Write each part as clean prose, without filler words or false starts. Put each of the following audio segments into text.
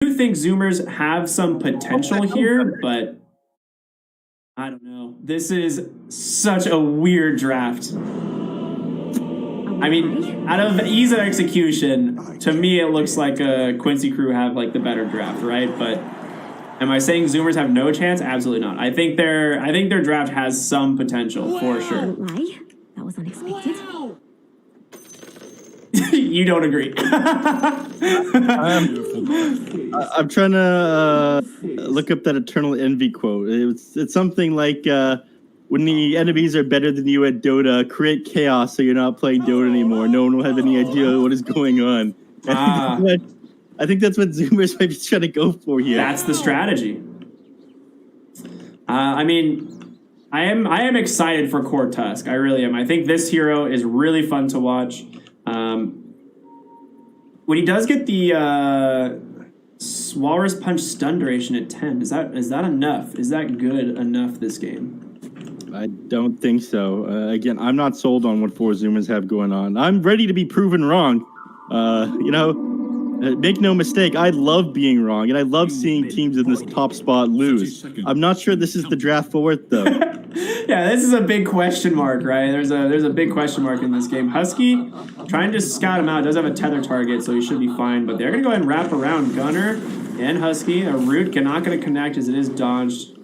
do think Zoomers have some potential here, but I don't know. This is such a weird draft. I mean, out of ease of execution, to me it looks like a Quincy crew have like the better draft, right? But am I saying Zoomers have no chance? Absolutely not. I think their draft has some potential for sure. Don't lie. That was unexpected. You don't agree. I'm trying to look up that Eternal Envy quote. It's something like, when the enemies are better than you at Dota, create chaos so you're not playing Dota anymore. No one will have any idea what is going on. I think that's what Zoomers might be trying to go for here. That's the strategy. I mean, I am excited for Core Tusk. I really am. I think this hero is really fun to watch. When he does get the Walrus Punch stun duration at 10, is that enough? Is that good enough this game? I don't think so. Again, I'm not sold on what 4 Zoomers have going on. I'm ready to be proven wrong. Make no mistake, I love being wrong, and I love seeing teams in this top spot lose. I'm not sure this is the draft for it, though. Yeah, this is a big question mark, right? There's a big question mark in this game. Husky, trying to scout him out, does have a tether target, so he should be fine. But they're going to go ahead and wrap around Gunner and Husky. A root not going to connect as it is dodged.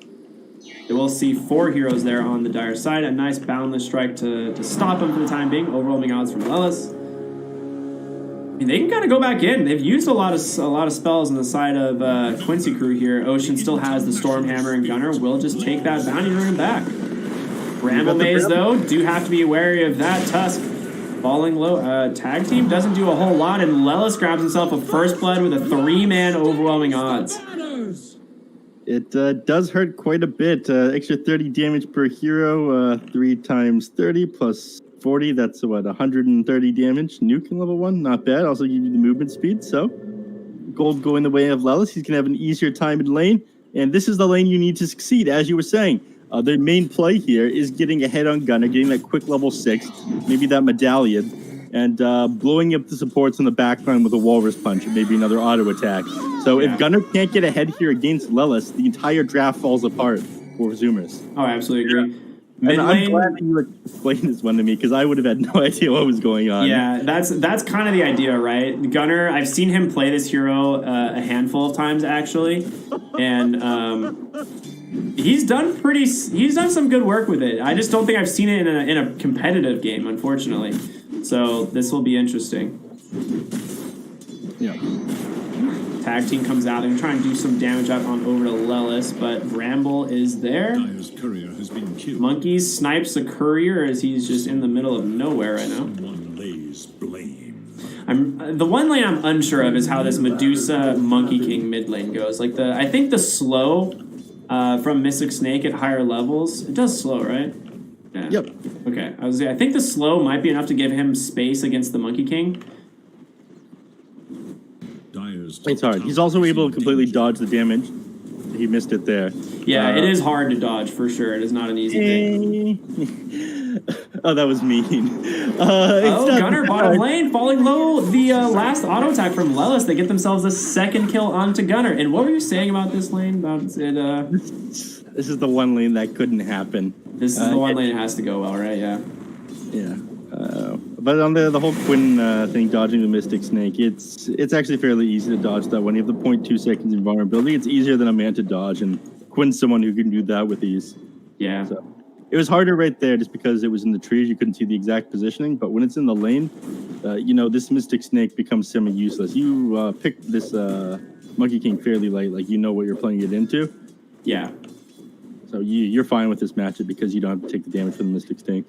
We'll see 4 heroes there on the dire side. A nice boundless strike to stop him for the time being. Overwhelming odds from Lelis. I mean, they can kind of go back in. They've used a lot of spells on the side of Quincy crew here. Ocean still has the Storm Hammer, and Gunner will just take that bounty rune back. Bramble Maze, though, do have to be wary of that. Tusk falling low. Tag team doesn't do a whole lot, and Lelis grabs himself a first blood with a 3-man overwhelming odds. It does hurt quite a bit. Extra 30 damage per hero, 3 times 30 plus 40. That's what, 130 damage. Nuke in level 1, not bad. Also give you the movement speed. So gold going the way of Lelis. He's gonna have an easier time in lane, and this is the lane you need to succeed, as you were saying. Their main play here is getting ahead on Gunner, getting that quick level 6, maybe that medallion, and blowing up the supports in the backline with a Walrus Punch and maybe another auto attack. So if Gunner can't get ahead here against Lelis, the entire draft falls apart for Zoomers. Oh, I absolutely agree. Mid lane, I'm glad that you explained this one to me, because I would have had no idea what was going on. Yeah, that's kind of the idea, right? Gunner, I've seen him play this hero a handful of times, actually, and he's done some good work with it. I just don't think I've seen it in a competitive game, unfortunately. So this will be interesting. Yeah. Tag team comes out and try and do some damage out on over to Lelis, but Bramble is there. Courier has been killed. Monkeys snipes a courier as he's just in the middle of nowhere right now. Someone lays blame. The one lane I'm unsure of is how this Medusa Monkey King mid lane goes. Like I think the slow from Mystic Snake at higher levels, it does slow, right? Yeah. Yep. Okay, I think the slow might be enough to give him space against the Monkey King. It's hard. He's also able to completely dodge the damage. He missed it there. Yeah, it is hard to dodge for sure. It is not an easy thing. Oh, that was mean. Gunner bottom lane falling low. The last auto attack from Lelis. They get themselves a second kill onto Gunner. And what were you saying about this lane? About it? This is the one lane that couldn't happen. This is the one lane it has to go well, right? Yeah. Yeah. But on the whole Quinn thing, dodging the Mystic Snake, it's actually fairly easy to dodge that one. You have the 0.2 seconds invulnerability. It's easier than a man to dodge, and Quinn's someone who can do that with ease. Yeah. So it was harder right there just because it was in the trees. You couldn't see the exact positioning, but when it's in the lane, this Mystic Snake becomes semi-useless. You pick this Monkey King fairly late, like you know what you're playing it into. Yeah. So you're fine with this matchup because you don't have to take the damage from the Mystic Snake.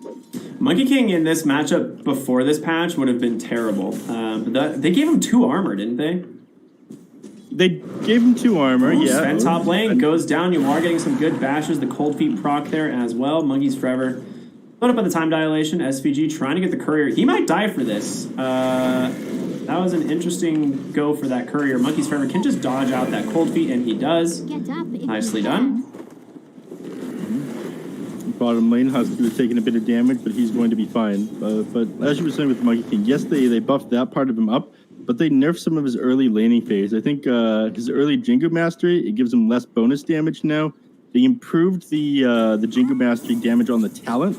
Monkey King in this matchup before this patch would have been terrible. They gave him 2 armor, didn't they? They gave him 2 armor, yeah. Sven top lane goes down. You are getting some good bashes. The cold feet proc there as well. Monkeys forever. Put up on the time dilation. SVG trying to get the courier. He might die for this. That was an interesting go for that courier. Monkeys forever can just dodge out that cold feet, and he does. Nicely done. Bottom lane, Husky was taking a bit of damage, but he's going to be fine. But as you were saying with Monkey King, yes, they buffed that part of him up, but they nerfed some of his early laning phase. I think his early Jingu Mastery, it gives him less bonus damage now. They improved the Jingu Mastery damage on the talent,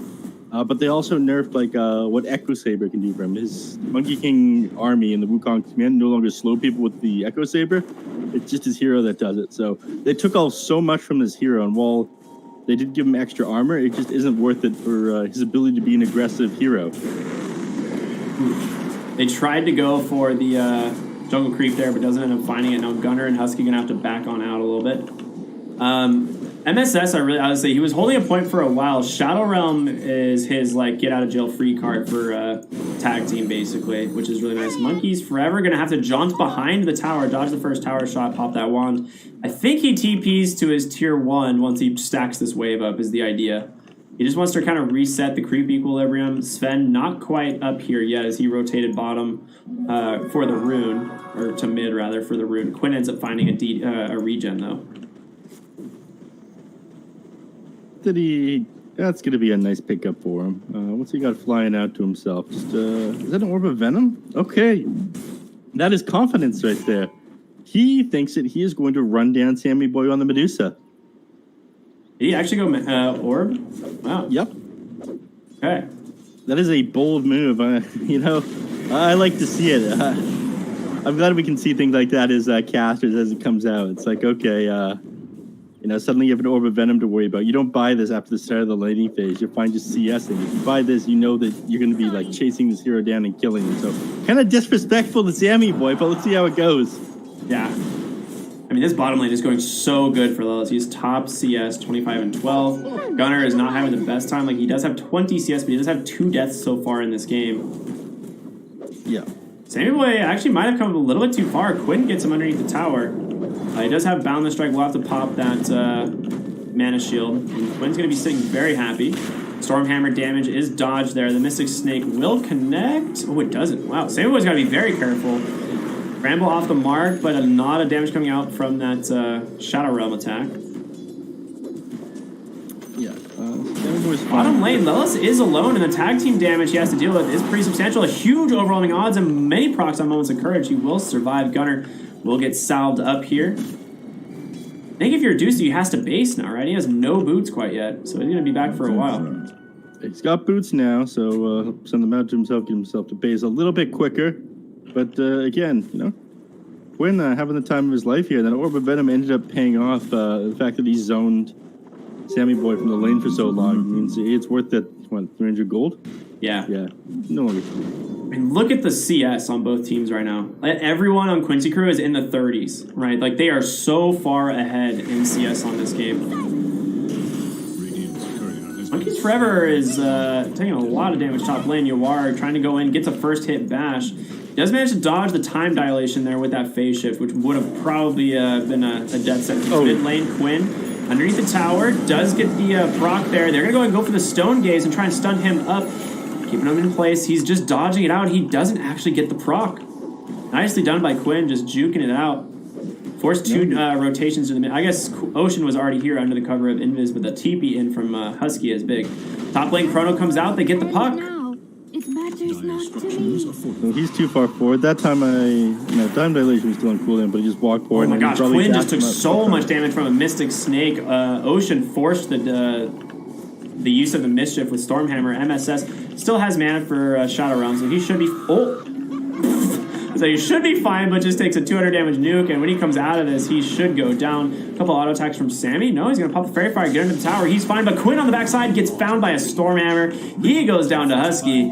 but they also nerfed like what Echo Saber can do for him. His Monkey King army in the Wukong command no longer slow people with the Echo Saber. It's just his hero that does it. So they took off so much from his hero, and while they did give him extra armor, it just isn't worth it for his ability to be an aggressive hero. They tried to go for the jungle creep there, but doesn't end up finding it. Now Gunner and Husky gonna have to back on out a little bit. MSS, I would say he was holding a point for a while. Shadow Realm is his like get out of jail free card for tag team basically, which is really nice. Monkey's forever gonna have to jaunt behind the tower, dodge the first tower shot, pop that wand. I think he TPs to his tier 1 once he stacks this wave up is the idea. He just wants to kind of reset the creep equilibrium. Sven not quite up here yet as he rotated bottom for the rune, or to mid rather for the rune. Quinn ends up finding a regen though. That's going to be a nice pickup for him. What's he got flying out to himself? Just is that an Orb of Venom? Okay. That is confidence right there. He thinks that he is going to run down Sammy Boy on the Medusa. Did he actually go Orb? Wow. Yep. Okay. That is a bold move. I like to see it. I'm glad we can see things like that as casters as it comes out. It's like, okay, suddenly you have an Orb of Venom to worry about. You don't buy this after the start of the laning phase. You're fine just CSing. If you buy this, you know that you're going to be like chasing this hero down and killing him. So kind of disrespectful to Sammy Boy, but let's see how it goes. Yeah. I mean, this bottom lane is going so good for Lilith. He's top CS, 25 and 12. Gunner is not having the best time. Like, he does have 20 CS, but he does have 2 deaths so far in this game. Yeah. Sammy Boy actually might have come a little bit too far. Quinn gets him underneath the tower. He does have Boundless Strike. We'll have to pop that mana shield. And Quinn's going to be sitting very happy. Stormhammer damage is dodged there. The Mystic Snake will connect. Oh, it doesn't. Wow. Sammy Boy's got to be very careful. Ramble off the mark, but a lot of damage coming out from that Shadow Realm attack. Yeah. Bottom lane, Lilith is alone, and the tag team damage he has to deal with is pretty substantial. A huge overwhelming odds and many procs on Moments of Courage. He will survive. Gunner will get salved up here. I think if you're Deuce, he has to base now, right? He has no boots quite yet, so he's going to be back for a while. He's got boots now, so send them out to himself, get himself to base a little bit quicker. But again, Quinn having the time of his life here. And then Orb of Venom ended up paying off. The fact that he zoned Sammy Boy from the lane for so long means it's worth that, 300 gold? Yeah. Yeah. No longer. I mean, look at the CS on both teams right now. Everyone on Quincy Crew is in the 30s, right? Like, they are so far ahead in CS on this game. Monkey's Forever is taking a lot of damage top lane. Yawar trying to go in, gets a first hit bash. He does manage to dodge the time dilation there with that phase shift, which would have probably been a death sentence. Mid lane, Quinn underneath the tower does get the proc there. They're going to go for the Stone Gaze and try and stun him up, keeping him in place. He's just dodging it out. He doesn't actually get the proc. Nicely done by Quinn, just juking it out. Forced 2 rotations to the mid. I guess Ocean was already here under the cover of Invis, but the TP in from Husky is big. Top lane Chrono comes out. They get the puck. It matters not to me. So he's too far forward. That time time dilation was still on cooldown, but he just walked forward. Oh my gosh, Quinn just took so much damage from a Mystic Snake. Ocean forced the use of the Mischief with Stormhammer. MSS still has mana for Shadow Realm, so he should be... So he should be fine, but just takes a 200 damage nuke, and when he comes out of this, he should go down. A couple auto attacks from Sammy. No, he's going to pop a Fairy Fire, get into the tower. He's fine, but Quinn on the backside gets found by a Stormhammer. He goes down to Husky.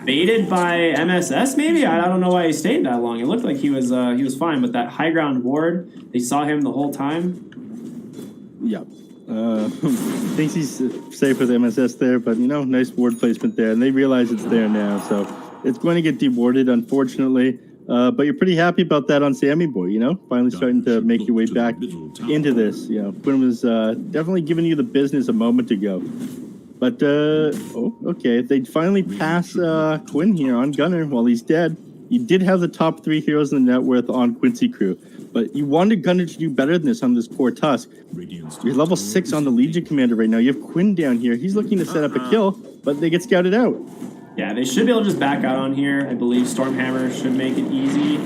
Baited by MSS, maybe? I don't know why he stayed that long. It looked like he was fine, but that high ground ward, they saw him the whole time. Yeah. Thinks he's safe with MSS there, but, nice ward placement there, and they realize it's there now, so... It's going to get dewarded, unfortunately, but you're pretty happy about that on Sammy Boy, Finally starting to make your way back into this. Quinn was definitely giving you the business a moment ago. But, okay, they'd finally pass Quinn here on Gunner while he's dead. You did have the top 3 heroes in the net worth on Quincy Crew, but you wanted Gunner to do better than this on this core Tusk. You're level 6 on the Legion Commander right now. You have Quinn down here. He's looking to set up a kill, but they get scouted out. Yeah, they should be able to just back out on here. I believe Stormhammer should make it easy.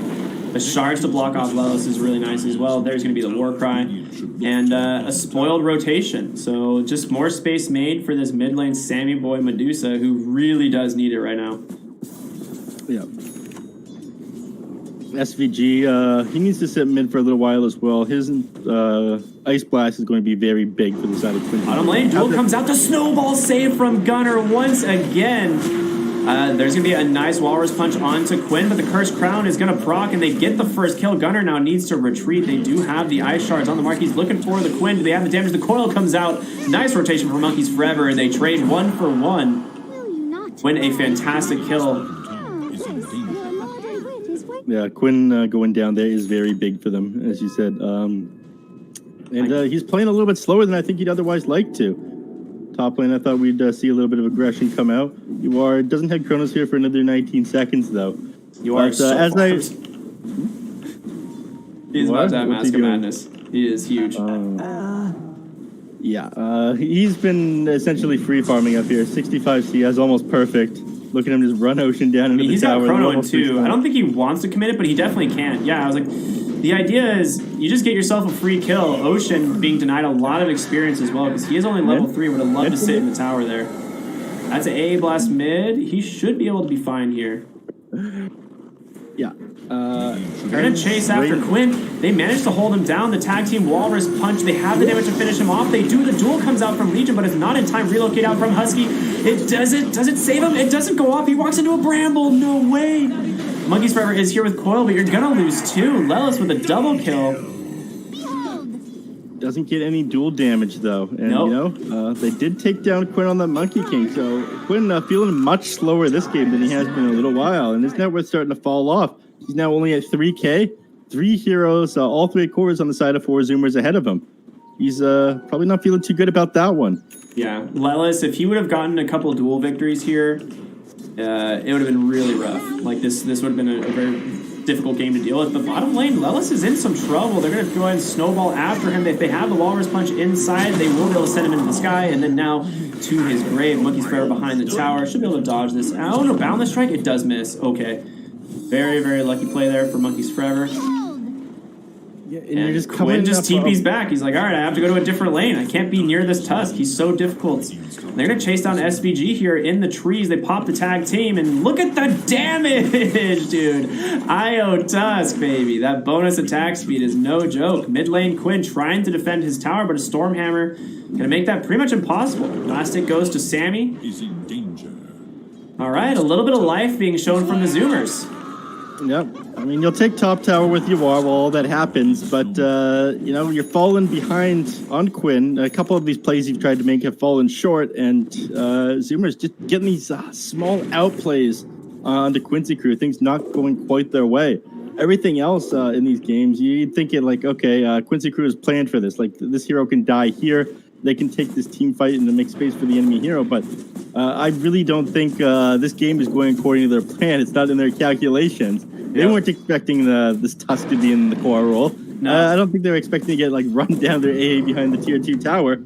The Shards to block off Lelis is really nice as well. There's going to be the Warcry. And a spoiled rotation. So just more space made for this mid lane Sammy Boy Medusa, who really does need it right now. Yeah. SVG, he needs to sit mid for a little while as well. His Ice Blast is going to be very big for the side of Quinn. Bottom lane, Duel comes out. The snowball save from Gunner once again. There's going to be a nice Walrus Punch onto Quinn, but the Cursed Crown is going to proc, and they get the first kill. Gunner now needs to retreat. They do have the Ice Shards on the mark. He's looking for the Quinn. Do they have the damage? The coil comes out. Nice rotation for Monkeys Forever, and they trade 1 for 1. Win a fantastic kill. Yeah, Quinn going down there is very big for them, as you said. He's playing a little bit slower than I think he'd otherwise like to. Top lane, I thought we'd see a little bit of aggression come out. Doesn't have Chronos here for another 19 seconds, though. He's about to have Mask of Madness. He is huge. He's been essentially free farming up here. 65 CS, almost perfect. Look at him just run Ocean down into the tower. He's got Chrono in too. I don't think he wants to commit it, but he definitely can. Yeah, I was like, the idea is you just get yourself a free kill. Ocean being denied a lot of experience as well because he is only level 3. Would have loved to sit in the tower there. That's an AA blast mid. He should be able to be fine here. Yeah. They're going to chase after Quinn. They managed to hold him down. The tag team Walrus Punch. They have the damage to finish him off. They do. The duel comes out from Legion, but it's not in time. Relocate out from Husky. Does it save him? It doesn't go off. He walks into a bramble. No way. Monkeys Forever is here with Coil, but you're going to lose too. Lelis with a double kill. Doesn't get any dual damage, though. And, nope. They did take down Quinn on the Monkey King, so Quinn feeling much slower this game than he has been in a little while, and his net worth starting to fall off. He's now only at 3K. 3 heroes, all 3 cores on the side of 4 Zoomers ahead of him. He's probably not feeling too good about that one. Yeah, Lelis, if he would have gotten a couple dual victories here, it would have been really rough. Like, this would have been a very difficult game to deal with. But bottom lane, Lelis is in some trouble. They're going to go ahead and snowball after him. If they have the Walrus Punch inside, they will be able to send him into the sky, and then now to his grave. Monkeys Forever behind the tower. Should be able to dodge this. Oh, no, Boundless Strike? It does miss. Okay. Very, very lucky play there for Monkeys Forever. Yeah, and you're just Quinn just TP's back. He's like, all right, I have to go to a different lane. I can't be near this Tusk. He's so difficult. They're going to chase down SVG here in the trees. They pop the tag team, and look at the damage, dude. IO Tusk, baby. That bonus attack speed is no joke. Mid lane, Quinn trying to defend his tower, but a Stormhammer going to make that pretty much impossible. Last hit goes to Sammy. Is in danger. All right, a little bit of life being shown from the Zoomers. Yep. I mean, you'll take top tower with you while all that happens, but, you're falling behind on Quinn. A couple of these plays you've tried to make have fallen short, and Zoomers just getting these small outplays on the Quincy crew. Things not going quite their way. Everything else in these games, you'd think it like, okay, Quincy crew is planned for this. Like, this hero can die here. They can take this team fight and make space for the enemy hero, but I really don't think this game is going according to their plan. It's not in their calculations. They weren't expecting this Tusk to be in the core role. No. I don't think they were expecting to get run down their AA behind the tier 2 tower.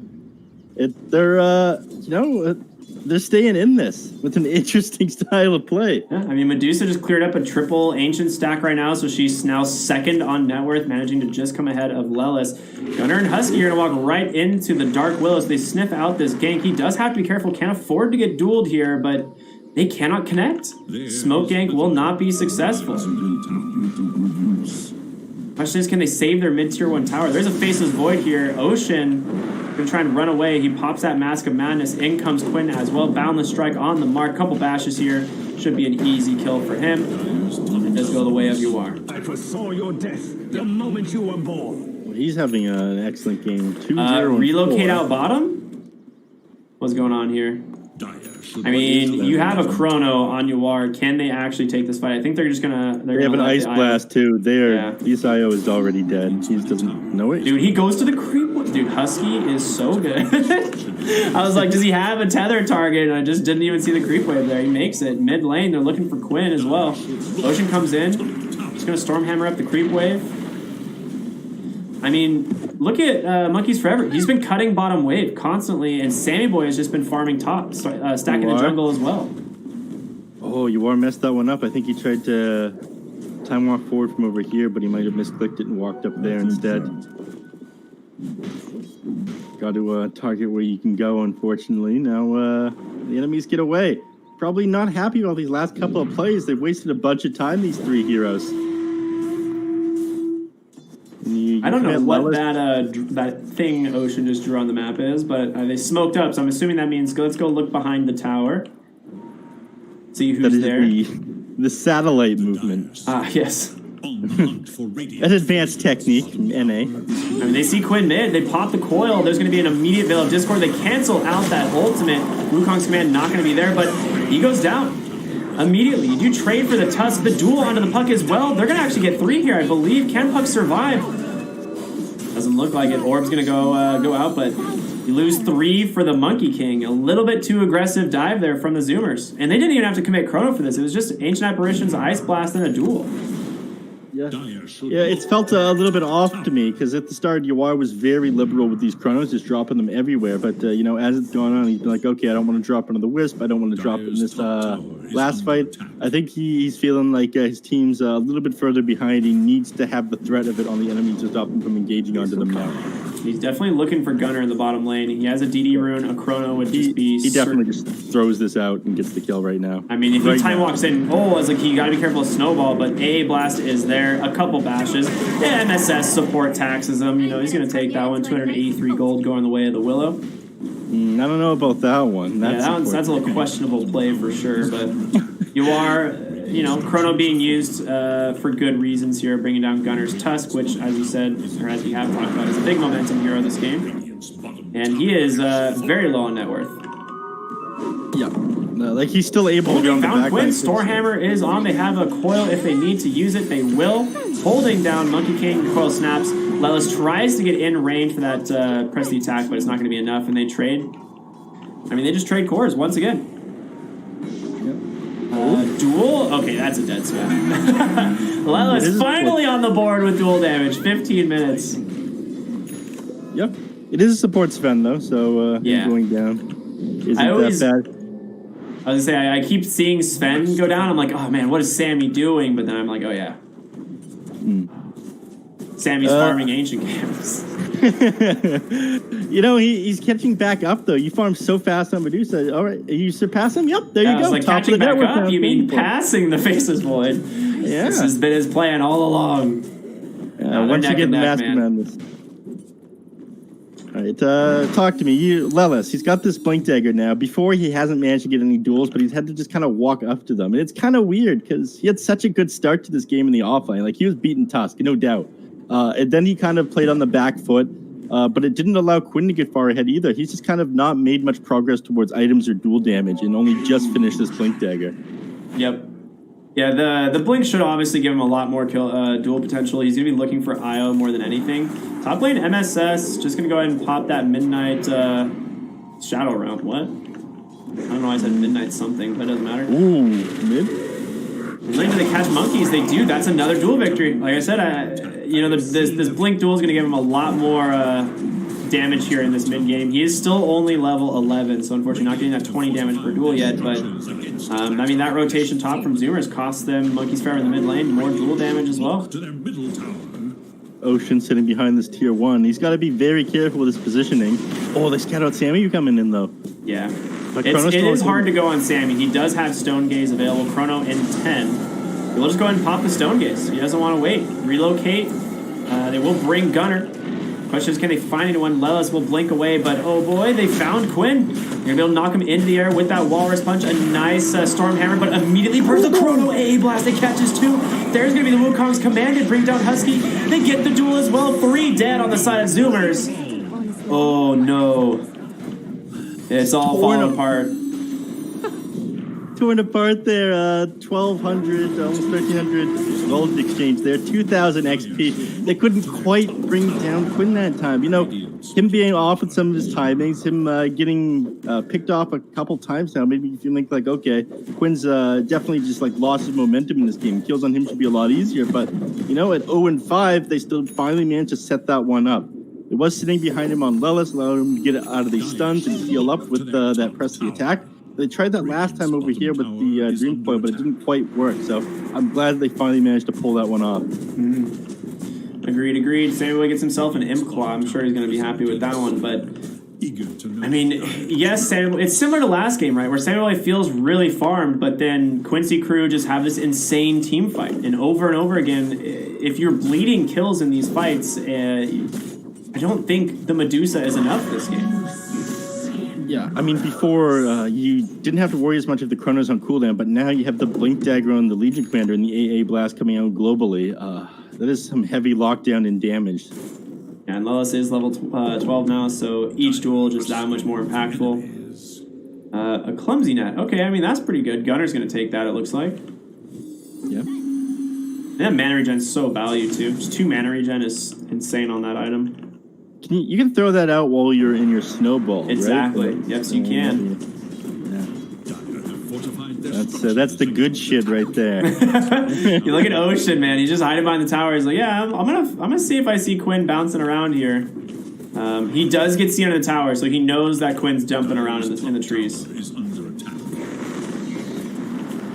They're staying in this with an interesting style of play. Yeah, I mean, Medusa just cleared up a triple ancient stack right now, so she's now second on net worth, managing to just come ahead of Lelis. Gunner and Husky are going to walk right into the Dark Willows. They sniff out this gank. He does have to be careful, can't afford to get dueled here, but they cannot connect. Smoke gank will not be successful. Question is, can they save their mid-tier 1 tower? There's a Faceless Void here. Ocean gonna try and run away. He pops that Mask of Madness. In comes Quinn as well. Boundless Strike on the mark. Couple bashes here. Should be an easy kill for him. It does go the way of you are. I foresaw your death the moment you were born. He's having an excellent game. 2-0 relocate out bottom? What's going on here? I mean, you have a Chrono on Yuar. Can they actually take this fight? I think they're just gonna. They have an Ice Blast too. This IO is already dead. He just doesn't know it. Dude, he goes to the creep. Dude, Husky is so good. I was like, does he have a tether target? And I just didn't even see the creep wave there. He makes it mid lane. They're looking for Quinn as well. Ocean comes in. Just gonna Stormhammer up the creep wave. I mean, look at Monkeys Forever. He's been cutting bottom wave constantly, and Sammy Boy has just been farming top, stacking the jungle as well. Oh, you messed that one up. I think he tried to time walk forward from over here, but he might have misclicked it and walked up there instead. Got to target where you can go, unfortunately. Now the enemies get away. Probably not happy about these last couple of plays. They've wasted a bunch of time, these three heroes. I don't know what that thing Ocean just drew on the map is, but they smoked up, so I'm assuming that means let's go look behind the tower. See who's there. The satellite movement. Ah, yes. An advanced technique from NA. I mean, they see Quinn mid, they pop the coil, there's going to be an immediate Veil of Discord, they cancel out that ultimate. Wukong's command not going to be there, but he goes down immediately. You do trade for the Tusk, the duel onto the Puck as well. They're going to actually get 3 here, I believe. Can Puck survive? Doesn't look like it. Orb's going to go out, but you lose 3 for the Monkey King. A little bit too aggressive dive there from the Zoomers. And they didn't even have to commit Chrono for this. It was just Ancient Apparitions, Ice Blast, and a duel. Yeah, it's felt a little bit off to me because at the start, Yawar was very liberal with these Chronos, just dropping them everywhere. But, you know, as it's gone on, he's been like, okay, I don't want to drop into the Wisp. I don't want to drop it in this last fight. I think he's feeling like his team's a little bit further behind. He needs to have the threat of it on the enemies to stop them from engaging onto them now. He's definitely looking for Gunner in the bottom lane. He has a DD rune, a Chrono would just be... He definitely just throws this out and gets the kill right now. I mean, if he time walks in, it's like you gotta be careful of Snowball, but AA Blast is there, a couple bashes. Yeah, MSS support taxes him. You know, he's gonna take that one. 283 gold going the way of the Willow. I don't know about that one. That's a little questionable play for sure, but you are... You know, Chrono being used for good reasons here, bringing down Gunner's Tusk, which, as you said, or as we have talked about, is a big momentum hero this game. And he is very low on net worth. Yeah. No, like, he's still able to go on the back. Quinn, Storehammer is on. They have a coil. If they need to use it, they will. Holding down Monkey King, the coil snaps. Lelis tries to get in range for that press the attack, but it's not going to be enough, and they trade. I mean, they just trade cores once again. Duel? Okay, that's a dead spot. Lelis finally on the board with duel damage. 15 minutes. Yep. It is a support Sven, though, so yeah. Going down isn't that bad. I was going to say, I keep seeing Sven go down. I'm like, oh, man, what is Sammy doing? But then I'm like, oh, yeah. Sammy's farming ancient camps. You know, he's catching back up, though. You farm so fast on Medusa. All right, you surpass him? Yep, there you go. Like catching back up? You mean passing the Faceless Void? Yeah. This has been his plan all along. Once you get the Master Madness. All right, talk to me. Lelis, he's got this Blink Dagger now. Before, he hasn't managed to get any duels, but he's had to just kind of walk up to them. And it's kind of weird, because he had such a good start to this game in the offline. Like, he was beating Tusk, no doubt. And then he kind of played on the back foot, but it didn't allow Quinn to get far ahead either. He's just kind of not made much progress towards items or duel damage and only just finished this Blink Dagger. Yep. Yeah, the Blink should obviously give him a lot more duel potential. He's going to be looking for IO more than anything. Top lane MSS, just going to go ahead and pop that Midnight Shadow round. What? I don't know why I said Midnight something, but it doesn't matter. Ooh, mid? Lane do they catch monkeys? They do. That's another duel victory. Like I said, you know, this Blink duel is going to give him a lot more damage here in this mid game. He is still only level 11, so unfortunately not getting that 20 damage per duel yet. But I mean, that rotation top from Zoomers costs them Monkey's Fair in the mid lane more duel damage as well. Ocean sitting behind this tier 1. He's got to be very careful with his positioning. Oh, they scout out Sammy. You coming in though? Yeah. It is hard to go on Sammy. He does have Stone Gaze available. Chrono in 10. We'll just go ahead and pop the Stone Gaze. He doesn't want to wait. Relocate. They will bring Gunner. Question is, can they find anyone? Lelis will blink away, but oh boy, they found Quinn. They're going to be able to knock him into the air with that Walrus Punch. A nice Storm Hammer, but immediately bursts the Chrono AA Blast. They catches 2. There's going to be the Wukong's commanded. Bring down Husky. They get the duel as well. 3 dead on the side of Zoomers. Oh no. It's all falling apart. Torn apart there. 1,200, almost 1,300 gold exchange there. 2,000 XP. They couldn't quite bring down Quinn that time. You know, him being off with some of his timings, him getting picked off a couple times now, maybe you think like, okay, Quinn's definitely just like lost his momentum in this game. Kills on him should be a lot easier, but you know, at 0-5, they still finally managed to set that one up. It was sitting behind him on Lelis, allowing him to get out of these stuns and heal up with that press the attack. They tried that last time over here with the Dream Coil, but it didn't quite work. So I'm glad they finally managed to pull that one off. Agreed. Samuel gets himself an Imp Claw. I'm sure he's going to be happy with that one. But, I mean, yes, Samuel, it's similar to last game, right? Where Samuel feels really farmed, but then Quincy Crew just have this insane team fight. And over again, if you're bleeding kills in these fights, I don't think the Medusa is enough this game. Yeah, I mean, before you didn't have to worry as much of the Chronos on cooldown, but now you have the Blink Dagger on the Legion Commander and the AA Blast coming out globally. That is some heavy lockdown and damage. Yeah, and Lelis is level 12 now, so each duel just that much more impactful. A Clumsy Net. Okay, I mean, that's pretty good. Gunner's going to take that, it looks like. Yeah. Yeah, mana regen's so valued, too. Just 2 mana regen is insane on that item. You can throw that out while you're in your snowball, exactly. Right? Yes, you can. That's the good shit right there. You look at Ocean, man. He's just hiding behind the tower. He's like, yeah, I'm gonna see if I see Quinn bouncing around here. He does get seen on the tower, so he knows that Quinn's jumping around in the trees.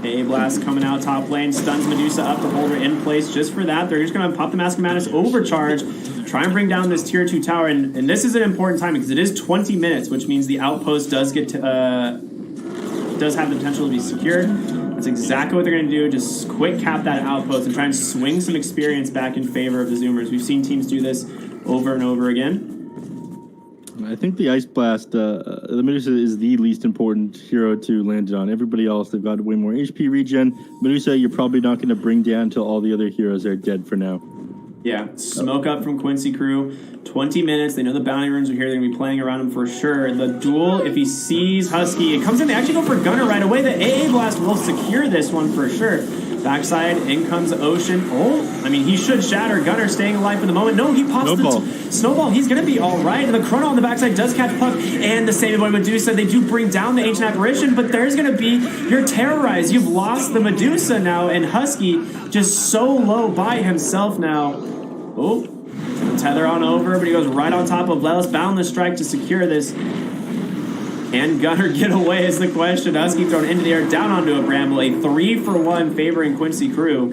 AA Blast coming out top lane, stuns Medusa up to hold her in place. Just for that, they're just gonna pop the Mask of Madness overcharge, try and bring down this tier 2 tower, and this is an important time because it is 20 minutes, which means the outpost does get to, does have the potential to be secured. That's exactly what they're going to do. Just quick cap that outpost and try and swing some experience back in favor of the Zoomers. We've seen teams do this over and over again. I think the Ice Blast, the Medusa is the least important hero to land it on. Everybody else, they've got way more HP regen. Medusa, you're probably not going to bring down until all the other heroes are dead for now. Yeah, smoke up from Quincy Crew. 20 minutes. They know the bounty runes are here. They're going to be playing around him for sure. The duel, if he sees Husky, it comes in. They actually go for Gunner right away. The AA Blast will secure this one for sure. Backside, in comes Ocean. Oh, I mean, he should shatter. Gunner staying alive for the moment. No, he pops the Snowball. He's going to be all right. And the Chrono on the backside does catch Puck. And the Sammy Boy Medusa, they do bring down the Ancient Apparition, but there's going to be your Terrorize. You've lost the Medusa now, and Husky just so low by himself now. Oh, tether on over, but he goes right on top of Lelis. Boundless Strike to secure this. Can Gunner get away is the question. Husky thrown into the air, down onto a Bramble. A 3-for-1 favoring Quincy Crew.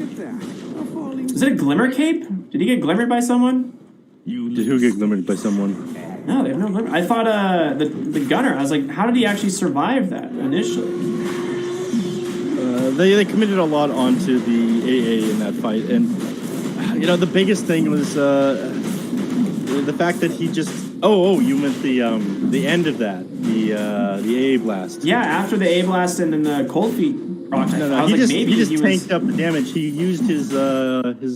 Was it a Glimmer Cape? Did he get glimmered by someone? Did who get glimmered by someone? No, they have no glimmer. I thought the Gunner, I was like, how did he actually survive that initially? They committed a lot onto the AA in that fight, and you know, the biggest thing was the fact that he just... Oh, you meant the end of that, the AA Blast. Yeah, after the AA Blast and then the Cold Feet proc. No, he just tanked up the damage. He used his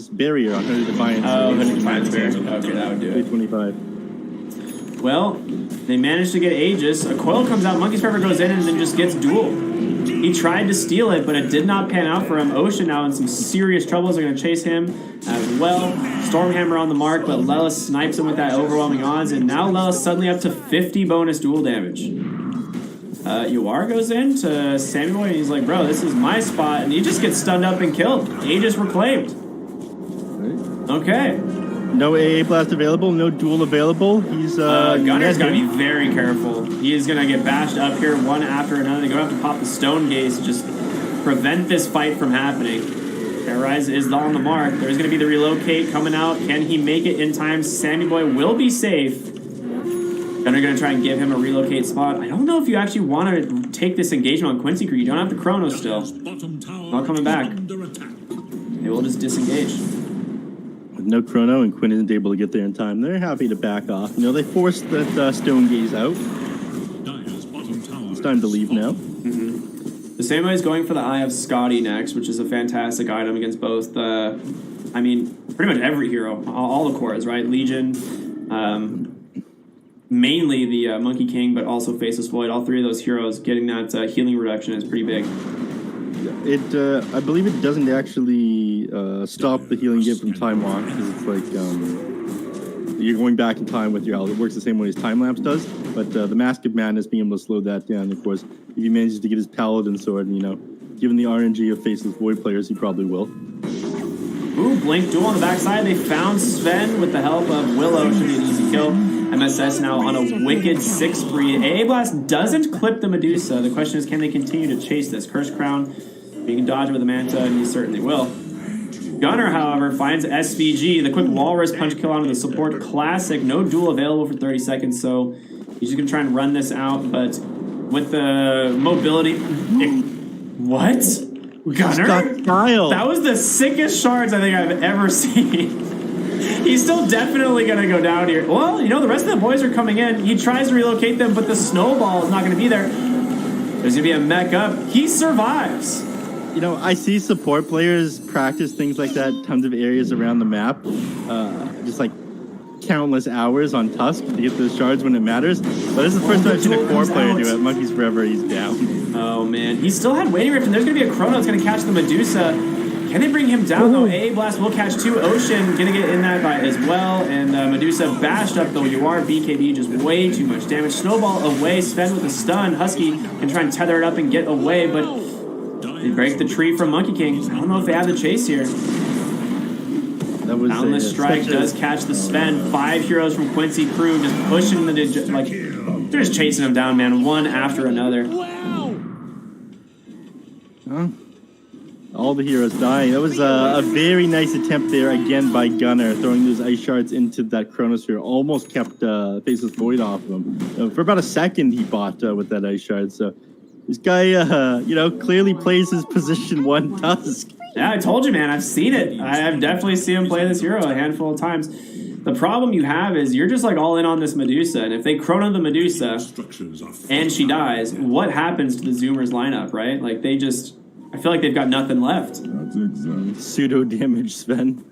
barrier on Hooded Defiance. Oh, Hooded Defiance barrier. Okay, that would do it. 25. Well, they managed to get Aegis. A Coil comes out, Monkey's Forever goes in and then just gets duel. He tried to steal it, but it did not pan out for him. Ocean now in some serious troubles. They're going to chase him as well. Stormhammer on the mark, but Lelis snipes him with that overwhelming odds, and now Lelis suddenly up to 50 bonus duel damage. Yuar goes in to Samuel, and he's like, bro, this is my spot, and he just gets stunned up and killed. Aegis reclaimed. Okay. No AA Blast available, no duel available. He's Gunner's got to be very careful. He is going to get bashed up here one after another. They're going to have to pop the Stone Gaze to just prevent this fight from happening. Terrorize is on the mark. There's going to be the relocate coming out. Can he make it in time? Sammy Boy will be safe. Gunner going to try and give him a relocate spot. I don't know if you actually want to take this engagement on Quincy Crew. You don't have the Chrono still. Not coming back. They will just disengage. With no Chrono, and Quinn isn't able to get there in time, they're happy to back off. You know, they forced that Stone Gaze out. It's time to leave now. The same way is going for the Eye of Scotty next, which is a fantastic item against both I mean, pretty much every hero. All the cores, right? Legion, mainly the Monkey King, but also Faceless Void. All three of those heroes getting that healing reduction is pretty big. I believe it doesn't actually stop the healing give from time lock, because it's like you're going back in time with your health. It works the same way as time lapse does, but the Mask of Madness being able to slow that down. Of course, if he manages to get his Paladin sword, and, you know, given the RNG of Faceless Void players, he probably will. Ooh, Blink duel on the backside. They found Sven with the help of Willow. Should be an easy kill. MSS now on a wicked 6-3. AA Blast doesn't clip the Medusa. The question is, can they continue to chase this? Curse Crown, you can dodge it with a Manta, and you certainly will. Gunner, however, finds SVG. The quick Walrus punch kill onto the support. Classic. No duel available for 30 seconds, so he's just going to try and run this out, but with the mobility... What? Gunner? That was the sickest shards I think I've ever seen. He's still definitely going to go down here. Well, you know, the rest of the boys are coming in. He tries to relocate them, but the snowball is not going to be there. There's going to be a mech up. He survives. You know, I see support players practice things like that, tons of areas around the map, just like countless hours on Tusk to get those shards when it matters. But this is the first time I've seen a core player do it. Monkeys Forever, he's down. Oh, man. He still had Waiting Rift, and there's going to be a Chrono that's going to catch the Medusa. Can they bring him down, though? AA Blast will catch 2. Ocean going to get in that by as well. And Medusa bashed up, though. You are BKB, just way too much damage. Snowball away. Sven with a stun. Husky can try and tether it up and get away, but they break the tree from Monkey King. I don't know if they have the chase here. That was Boundless Strike does catch the Sven. 5 heroes from Quincy crew just pushing the like they're just chasing him down, man, one after another. Huh? All the heroes dying. That was a very nice attempt there again by Gunner, throwing those ice shards into that Chronosphere. Almost kept Faceless Void off of him. For about a second, he bought with that ice shard. So this guy, you know, clearly plays his position 1 Tusk. Yeah, I told you, man. I've seen it. I've definitely seen him play this hero a handful of times. The problem you have is you're just like all in on this Medusa, and if they chrono the Medusa and she dies, what happens to the Zoomers lineup, right? Like they just, I feel like they've got nothing left. Pseudo damage Sven.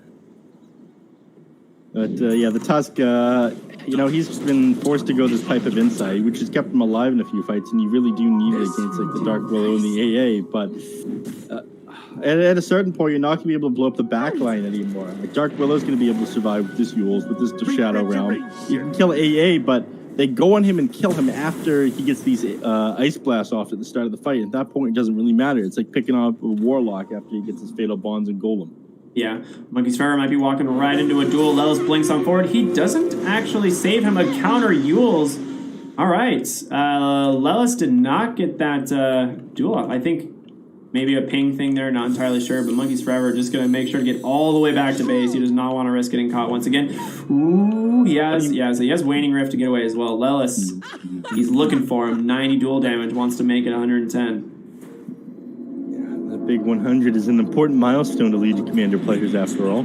But yeah, the Tusk, you know, he's been forced to go this type of insight, which has kept him alive in a few fights, and you really do need it against like the Dark Willow and the AA. But at a certain point, you're not going to be able to blow up the back line anymore. Like Dark Willow's going to be able to survive with this Yules, with this Shadow Realm. You can kill AA, but they go on him and kill him after he gets these Ice Blasts off at the start of the fight. At that point, it doesn't really matter. It's like picking up a Warlock after he gets his Fatal Bonds and Golem. Yeah, Monkey's Forever might be walking right into a duel. Lelis blinks on forward. He doesn't actually save him a counter Yules. All right, Lelis did not get that duel off. I think maybe a ping thing there, not entirely sure, but Monkey's Forever just going to make sure to get all the way back to base. He does not want to risk getting caught once again. Ooh, so he has Waning Rift to get away as well. Lelis, he's looking for him. 90 duel damage, wants to make it 110. Big 100 is an important milestone to Legion Commander players after all.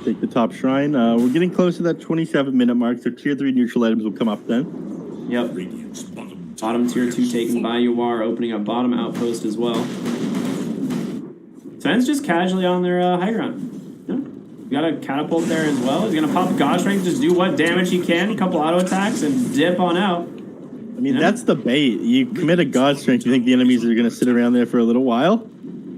Take the top shrine. We're getting close to that 27-minute mark, so tier 3 neutral items will come up then. Yep. Bottom tier 2 taken by UR, opening up bottom outpost as well. Sven's just casually on their high ground. Yeah. Got a catapult there as well. He's going to pop God Strength, just do what damage he can, a couple auto attacks, and dip on out. I mean, that's the bait. You commit a God Strength, you think the enemies are going to sit around there for a little while,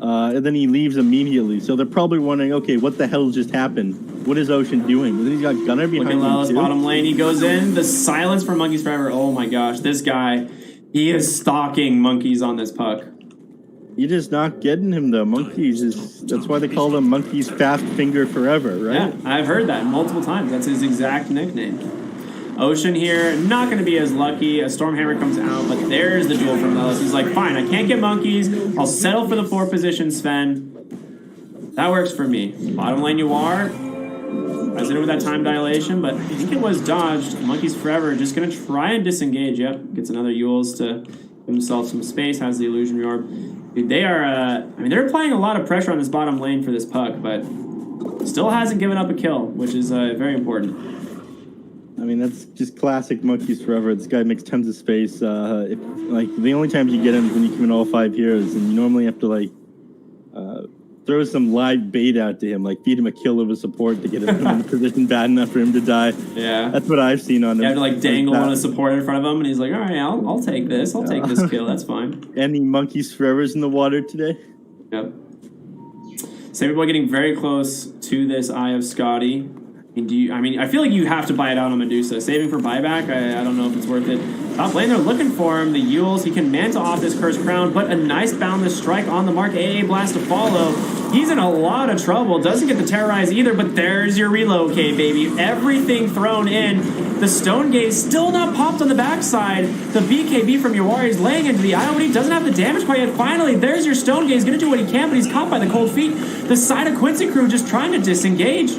and then he leaves immediately. So they're probably wondering, okay, what the hell just happened? What is Ocean doing? And then he's got Gunner behind him Lelis, too. bottom lane, he goes in. The silence from Monkeys Forever. Oh my gosh, this guy, he is stalking monkeys on this puck. You're just not getting him, though. Monkeys that's why they call him Monkeys Fast Finger Forever, right? Yeah, I've heard that multiple times. That's his exact nickname. Ocean here, not going to be as lucky. A Stormhammer comes out, but there's the duel from Lelis. He's like, fine, I can't get monkeys. I'll settle for the 4 position, Sven. That works for me. Bottom lane you are. Resident with that time dilation, but I think it was dodged. Monkeys Forever just going to try and disengage. Yep, gets another Yules to give himself some space, has the Illusion Orb. Dude, they are, I mean, they're applying a lot of pressure on this bottom lane for this puck, but still hasn't given up a kill, which is very important. I mean, that's just classic Monkeys Forever. This guy makes tons of space. Like, the only times you get him is when you come in all 5 heroes, and you normally have to, like, throw some live bait out to him, like feed him a kill of a support to get him in a position bad enough for him to die. Yeah. That's what I've seen on him. You have to, like, dangle one of the support in front of him, and he's like, all right, I'll take this. I'll take this kill. That's fine. Any Monkeys Forevers in the water today? Yep. Sammy Boy getting very close to this Eye of Scotty. I feel like you have to buy it out on Medusa. Saving for buyback, I don't know if it's worth it. Top lane, they're looking for him. The Yules, he can mantle off this Cursed Crown, but a nice boundless strike on the mark. AA Blast to follow. He's in a lot of trouble. Doesn't get the Terrorize either, but there's your relocate, baby. Everything thrown in. The Stone Gaze still not popped on the backside. The BKB from Yawari is laying into the IO, but he doesn't have the damage quite yet. Finally, there's your Stone Gaze. Gonna do what he can, but he's caught by the cold feet. The side of Quincy crew just trying to disengage.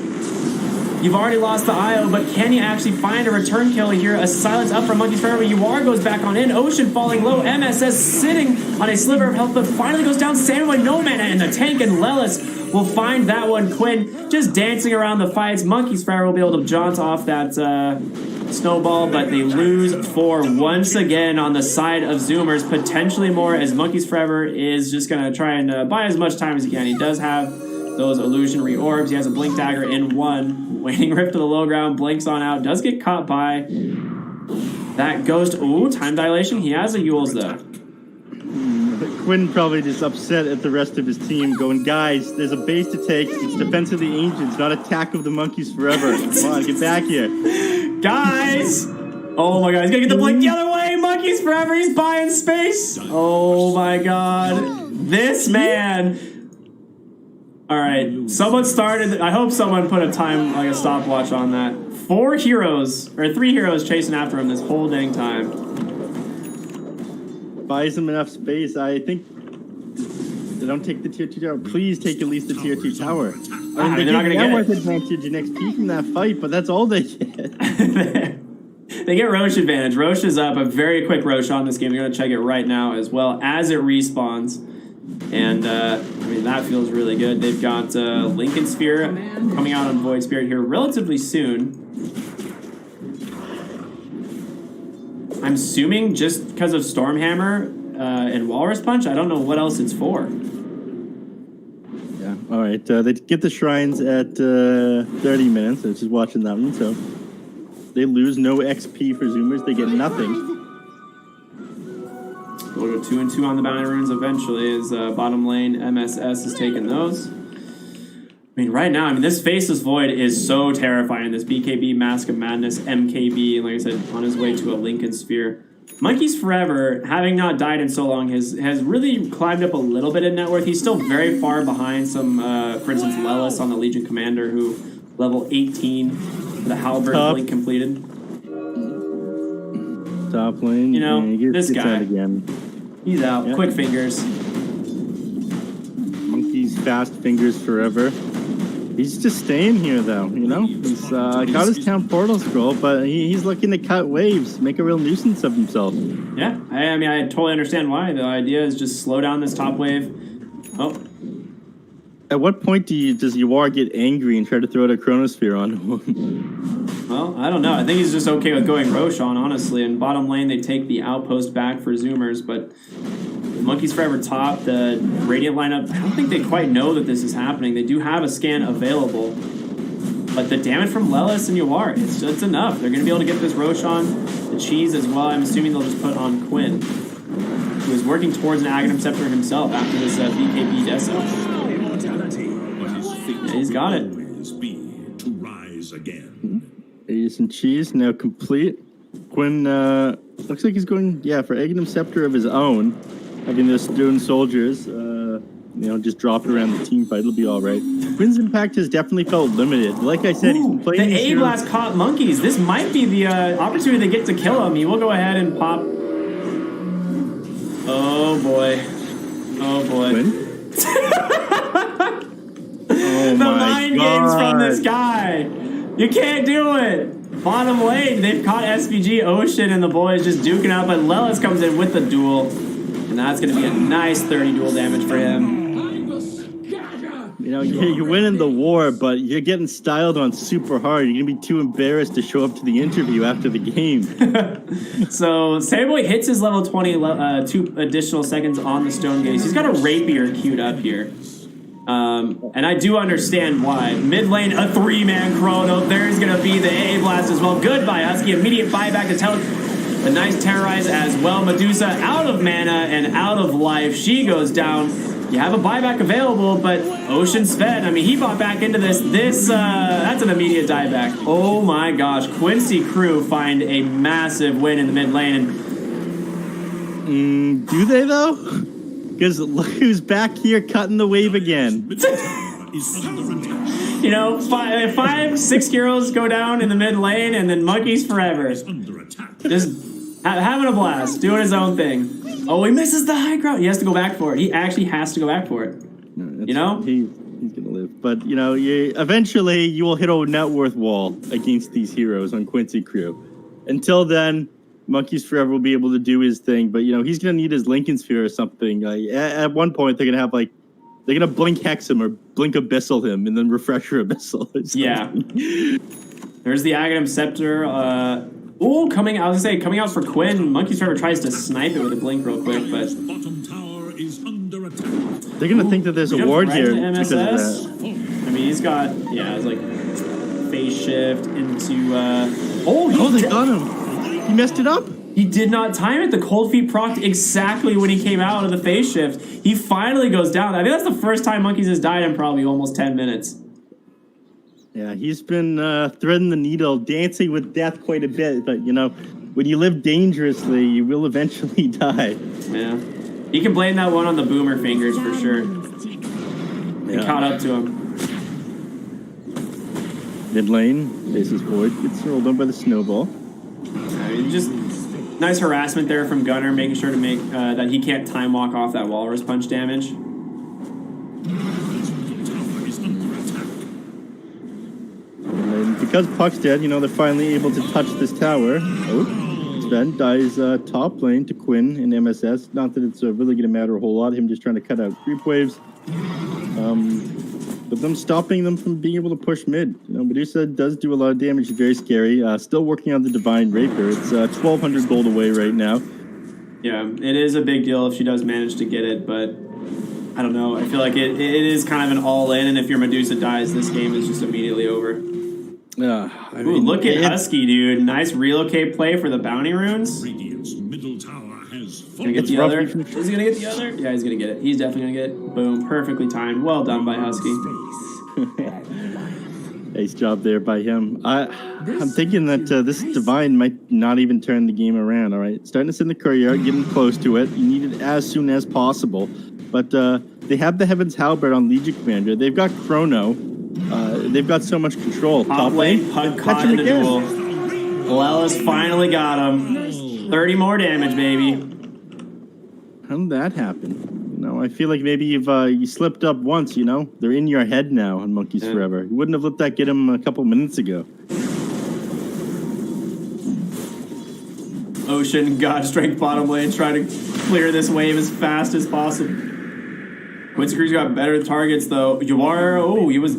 You've already lost the IO, but can you actually find a return kill here? A silence up from Monkey's Forever. Yuar goes back on in. Ocean falling low. MSS sitting on a sliver of health, but finally goes down. Samuel with no mana in the tank, and Lelis will find that one. Quinn just dancing around the fights. Monkey's Forever will be able to jaunt off that snowball, but they lose 4 once again on the side of Zoomers. Potentially more, as Monkey's Forever is just going to try and buy as much time as he can. He does have those illusionary orbs. He has a blink dagger in one. Waiting Rift to the low ground, blinks on out, does get caught by that ghost. Ooh, time dilation. He has a Yules though. Quinn probably just upset at the rest of his team, going, guys, there's a base to take. It's defense of the ancients, not attack of the monkeys forever. Come on, get back here. Guys! Oh my god, he's gonna get the blink the other way! Monkeys forever, he's buying space! Oh my god. This man. Alright, someone started. I hope someone put a time, like a stopwatch on that. 3 heroes chasing after him this whole dang time. Buys him enough space. I think they don't take the tier 2 tower. Please take at least the tier 2 tower. They're not gonna get it. Advantage in XP from that fight, but that's all they get. They get Roche advantage. Roche is up. A very quick Roche on this game. We're gonna check it right now as well as it respawns. And, I mean, that feels really good. They've got Lincoln Sphere coming out on Void Spirit here relatively soon. I'm assuming just because of Stormhammer and Walrus Punch. I don't know what else it's for. Yeah, all right. They get the shrines at 30 minutes. I was just watching that one, so they lose no XP for Zoomers. They get nothing. We'll go 2 and 2 on the bounty runes eventually as bottom lane MSS is taking those. I mean, right now, this Faceless Void is so terrifying. This BKB, Mask of Madness, MKB, and like I said, on his way to a Lincoln Sphere. Monkeys Forever, having not died in so long, has really climbed up a little bit in net worth. He's still very far behind some, for instance, Lelis on the Legion Commander, who level 18 for the Halberd blink completed. Top lane. You know, this guy. Again. He's out. Yep. Quick fingers. Monkey's fast fingers forever. He's just staying here, though. You know, he's got his town portal scroll, but he's looking to cut waves, make a real nuisance of himself. Yeah, I mean, I totally understand why. The idea is just slow down this top wave. Oh. At what point does Yawar get angry and try to throw out a Chronosphere on him? Well, I don't know. I think he's just okay with going Roshan, honestly. In bottom lane, they take the outpost back for Zoomers, but Monkeys Forever top, the Radiant lineup, I don't think they quite know that this is happening. They do have a scan available, but the damage from Lelis and Yawar, it's enough. They're going to be able to get this Roshan, the cheese as well. I'm assuming they'll just put on Quinn, who is working towards an Aghanim Scepter himself after this BKB Deso. Yeah, he's got it. To rise again. Ace and cheese now complete. Quinn looks like he's going for Aghanim Scepter of his own, having the Stone Soldiers just drop it around the team fight. It'll be all right. Quinn's impact has definitely felt limited. Like I said, he's been playing the A-Blast caught Monkeys. This might be the opportunity they get to kill him. He will go ahead and pop. Oh boy. Quinn? The mind games from this guy. You can't do it. Bottom lane, they've caught SVG, Ocean, and the boys just duking out, but Lelis comes in with the duel, and that's going to be a nice 30 duel damage for him. You know, you're winning the war, but you're getting styled on super hard. You're going to be too embarrassed to show up to the interview after the game. So, Saberboy hits his level 20, 2 additional seconds on the Stone Gaze. He's got a Rapier queued up here. And I do understand why. Mid lane, a 3-man chrono. There's going to be the AA Blast as well. Goodbye, Husky. Immediate buyback to tell a nice Terrorize as well. Medusa out of mana and out of life. She goes down. You have a buyback available, but Ocean Sven, I mean, he bought back into this. That's an immediate dieback. Oh my gosh. Quincy crew find a massive win in the mid lane. Do they, though? Because look who's back here cutting the wave again. You know, 6 heroes go down in the mid lane, and then Monkeys forever. Just having a blast, doing his own thing. Oh, he misses the high ground. He has to go back for it. He actually has to go back for it. No, you know? He's going to live. But, you know, eventually you will hit a net worth wall against these heroes on Quincy crew. Until then, Monkeys Forever will be able to do his thing. But, you know, he's going to need his Lincoln Sphere or something. At one point, they're going to have, like, they're going to blink Hex him or blink Abyssal him and then refresher Abyssal. Yeah. There's the Aghanim Scepter. Coming out for Quinn. Monkeys Forever tries to snipe it with a blink real quick, but Bottom tower is under attack. They're going to think that there's a ward here because of MSS. that. I mean, he's got, it's like phase shift into, they got him. He messed it up. He did not time it. The cold feet procced exactly when he came out of the phase shift. He finally goes down. I think that's the first time Monkeys has died in probably almost 10 minutes. Yeah, he's been threading the needle, dancing with death quite a bit. But, you know, when you live dangerously, you will eventually die. Yeah. You can blame that one on the boomer fingers for sure. It caught up to him. Mid lane, faces forward, gets rolled on by the snowball. I mean, just nice harassment there from Gunner, making sure to make that he can't time walk off that Walrus Punch damage. And because Puck's dead, you know, they're finally able to touch this tower. Oh, Sven dies top lane to Quinn in MSS. Not that it's really going to matter a whole lot. Him just trying to cut out creep waves. But them stopping them from being able to push mid. You know, Medusa does do a lot of damage. Very scary. Still working on the Divine Rapier. It's 1,200 gold away right now. Yeah, it is a big deal if she does manage to get it, but I don't know. I feel like it is kind of an all-in, and if your Medusa dies, this game is just immediately over. I mean, look at Husky, dude. Nice relocate play for the bounty runes. Radiant's middle tower has Gonna get the other. Is he gonna get the other? Yeah, he's gonna get it. He's definitely gonna get it. Boom. Perfectly timed. Well done by Husky. Nice job there by him. I'm thinking that this Divine might not even turn the game around, all right? Starting to send the courier, getting close to it. You need it as soon as possible. But they have the Heaven's Halberd on Legion Commander. They've got Chrono. They've got so much control. Top lane, Puck caught in the duel. Lelis finally got him. 30 more damage, baby. How did that happen? You know, I feel like maybe you slipped up once, you know? They're in your head now on Monkeys Forever. You wouldn't have let that get him a couple minutes ago. Ocean, God Strength bottom lane, trying to clear this wave as fast as possible. Quincy Crew's got better targets, though. Yawar, he was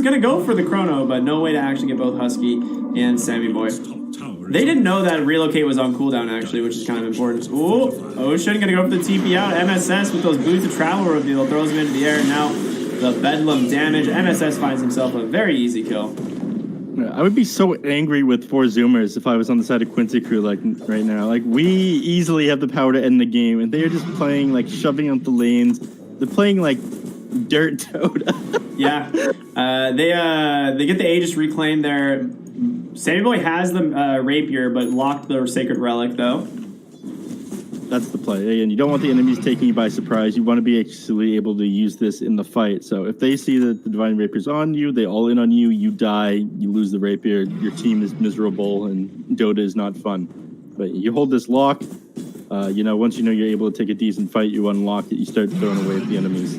going to go for the Chrono, but no way to actually get both Husky and Sammy Boy. They didn't know that relocate was on cooldown, actually, which is kind of important. Ooh, Ocean going to go for the TP out. MSS with those boots of travel reveal throws him into the air. Now the Bedlam damage. MSS finds himself a very easy kill. I would be so angry with 4 Zoomers if I was on the side of Quincy Crew like right now. Like, we easily have the power to end the game, and they are just playing, like, shoving up the lanes. They're playing, like, dirt Dota. Yeah. They get the Aegis reclaim there. Sammy Boy has the Rapier, but locked the Sacred Relic, though. That's the play. And you don't want the enemies taking you by surprise. You want to be actually able to use this in the fight. So if they see that the Divine Rapier's on you, they all in on you, you die, you lose the Rapier, your team is miserable, and Dota is not fun. But you hold this lock, you know, once you know you're able to take a decent fight, you unlock it, you start throwing away at the enemies.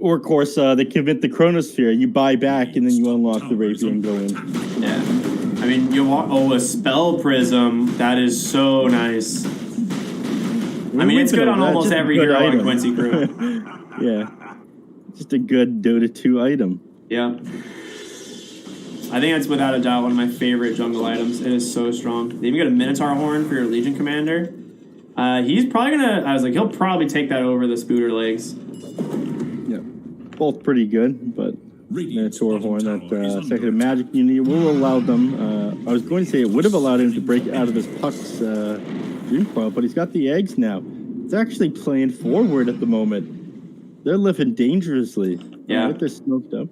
Or, of course, they commit the Chronosphere. You buy back, and then you unlock the Rapier and go in. Yeah. I mean, a Spell Prism. That is so nice. I mean, it's good on almost every hero on Quincy Crew. Yeah. Just a good Dota 2 item. Yeah. I think that's without a doubt one of my favorite jungle items. It is so strong. They even got a Minotaur Horn for your Legion Commander. He's probably he'll probably take that over the Spooter Legs. Yeah. Both pretty good, but Minotaur Horn, that second magic unity will allow them. I was going to say it would have allowed him to break out of his Puck's dream coil, but he's got the eggs now. They're actually playing forward at the moment. They're living dangerously. Yeah. Right? They're smoked up.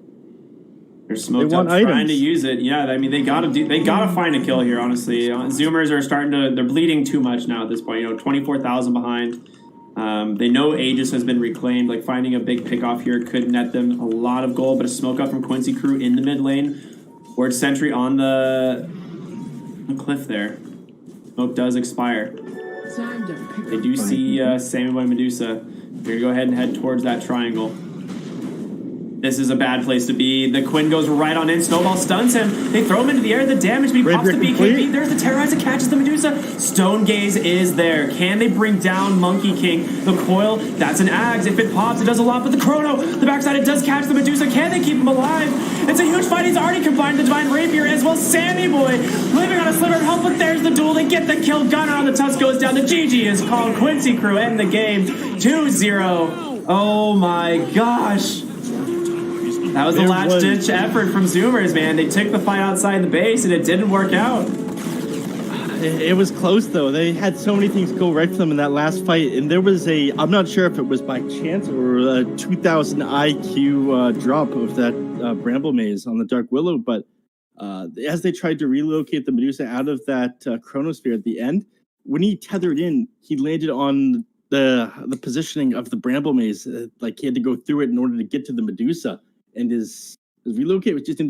They're smoked They up, want trying items. to use it. Yeah, I mean they gotta find a kill here. Honestly, Zoomers are they're bleeding too much now at this point. 24,000 behind. They know Aegis has been reclaimed. Like finding a big pick off here could net them a lot of gold. But a smoke up from Quincy crew in the mid lane. Ward sentry on the cliff there. Smoke does expire. They do see Sammy Boy Medusa. They're gonna go ahead and head towards that triangle. This is a bad place to be. The Quinn goes right on in. Snowball stuns him. They throw him into the air. The damage, but he pops the BKB. There's the Terrorizer, catches the Medusa. Stone Gaze is there. Can they bring down Monkey King? The coil, that's an Ags. If it pops, it does a lot. But the Chrono, the backside, it does catch the Medusa. Can they keep him alive? It's a huge fight. He's already combined the Divine Rapier as well. Sammy Boy living on a sliver of health, but there's the duel. They get the kill. Gunner on the tusk goes down. The GG is called. Quincy crew end the game 2-0. Oh my gosh. That was a last-ditch effort from Zoomers, man. They took the fight outside the base, and it didn't work out. It was close, though. They had so many things go right for them in that last fight, and there was I'm not sure if it was by chance or a 2,000 IQ drop of that Bramble Maze on the Dark Willow, but as they tried to relocate the Medusa out of that Chronosphere at the end, when he tethered in, he landed on the positioning of the Bramble Maze. Like, he had to go through it in order to get to the Medusa. And his relocate was just